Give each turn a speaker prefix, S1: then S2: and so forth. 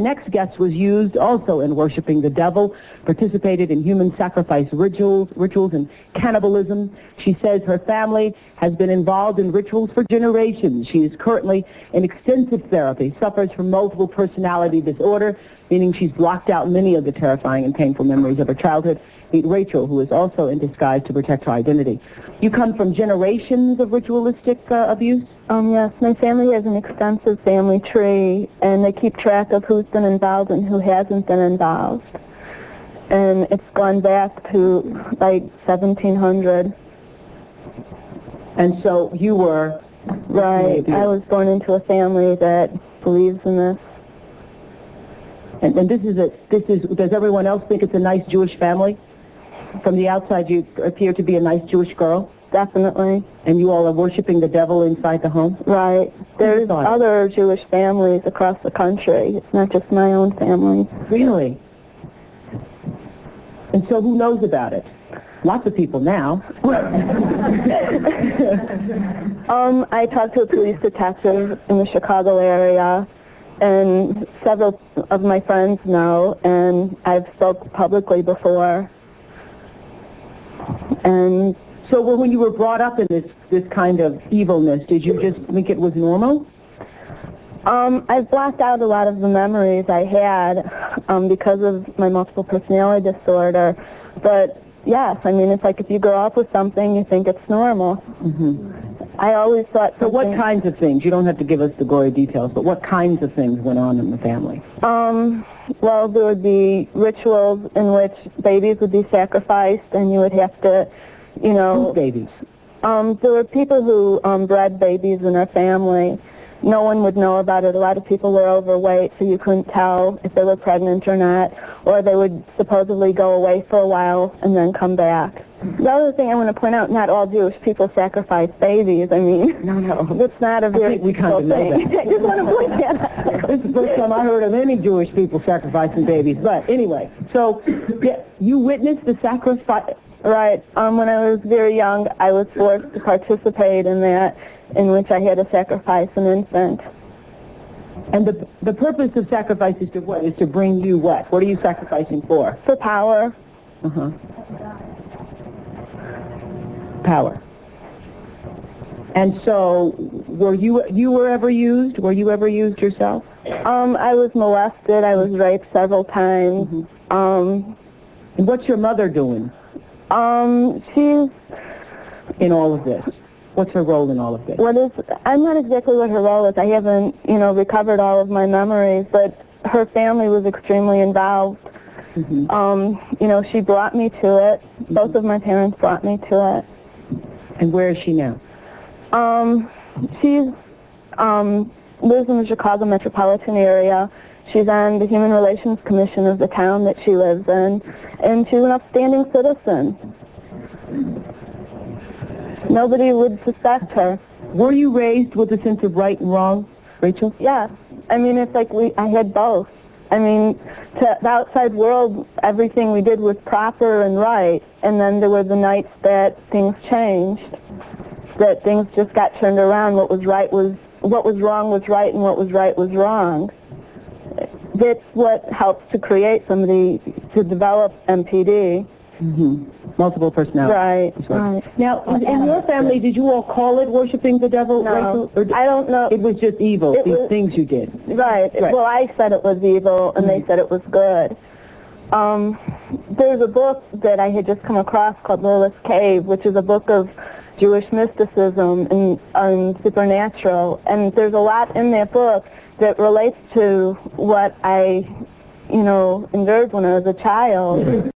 S1: Next guest was used also in worshiping the devil, participated in human sacrifice rituals and cannibalism. She says her family has been involved in rituals for generations. She is currently in extensive therapy, suffers from multiple personality disorder, meaning she's blocked out many of the terrifying and painful memories of her childhood. Meet Rachel, who is also in disguise to protect her identity. You come from generations of ritualistic abuse?
S2: Yes, my family has an extensive family tree, and they keep track of who's been involved and who hasn't been involved. And it's gone back to, like, 1700.
S1: And so you were...
S2: Right, I was born into a family that believes in this.
S1: And does everyone else think it's a nice Jewish family? From the outside, you appear to be a nice Jewish girl?
S2: Definitely.
S1: And you all are worshiping the devil inside the home?
S2: Right. There's other Jewish families across the country. It's not just my own family.
S1: Really? And so who knows about it? Lots of people now.
S2: I talked to a police detective in the Chicago area, and several of my friends know, and I've spoke publicly before. And
S1: so when you were brought up in this kind of evilness, did you just think it was normal?
S2: I've blocked out a lot of the memories I had because of my multiple personality disorder. But yes, I mean, it's like if you grow up with something, you think it's normal.
S1: Mm-hmm.
S2: I always thought
S1: So what kinds of things? You don't have to give us the gory details, but what kinds of things went on in the family?
S2: Well, there would be rituals in which babies would be sacrificed, and you would have to, you know...
S1: Whose babies?
S2: There were people who bred babies in our family. No one would know about it. A lot of people were overweight, so you couldn't tell if they were pregnant or not, or they would supposedly go away for a while and then come back. The other thing I want to point out, not all Jewish people sacrifice babies. I mean,
S1: no.
S2: That's not a very
S1: typical thing.
S2: I just want to point that out.
S1: This is the first time I heard of any Jewish people sacrificing babies. But anyway, so you witnessed the sacrifice?
S2: Right. When I was very young, I was forced to participate in that, in which I had to sacrifice an infant.
S1: And the purpose of sacrifice is to what? Is to bring you what? What are you sacrificing for?
S2: For power.
S1: Uh-huh. Power. And so, were you ever used? Were you ever used yourself?
S2: I was molested. I was raped several times.
S1: Mm-hmm. And what's your mother doing?
S2: She's
S1: in all of this. What's her role in all of this?
S2: I'm not exactly what her role is. I haven't, recovered all of my memories, but her family was extremely involved. Mm-hmm. She brought me to it. Mm-hmm. Both of my parents brought me to it.
S1: And where is she now?
S2: She's lives in the Chicago metropolitan area. She's on the Human Relations Commission of the town that she lives in, and she's an upstanding citizen. Nobody would suspect her.
S1: Were you raised with a sense of right and wrong, Rachel?
S2: Yeah. I mean, it's like I had both. I mean, to the outside world, everything we did was proper and right, and then there were the nights that things changed, that things just got turned around. What was wrong was right, and what was right was wrong. That's what helps to create somebody to develop MPD.
S1: Mm-hmm. Multiple personality.
S2: Right.
S1: Now, in your family, did you all call it worshiping the devil?
S2: No,
S1: Rachel?
S2: I don't know.
S1: It was just evil, these things you did.
S2: Right. Well, I said it was evil, and they said it was good. There's a book that I had just come across called Lilith's Cave, which is a book of Jewish mysticism and supernatural, and there's a lot in that book that relates to what I, endured when I was a child.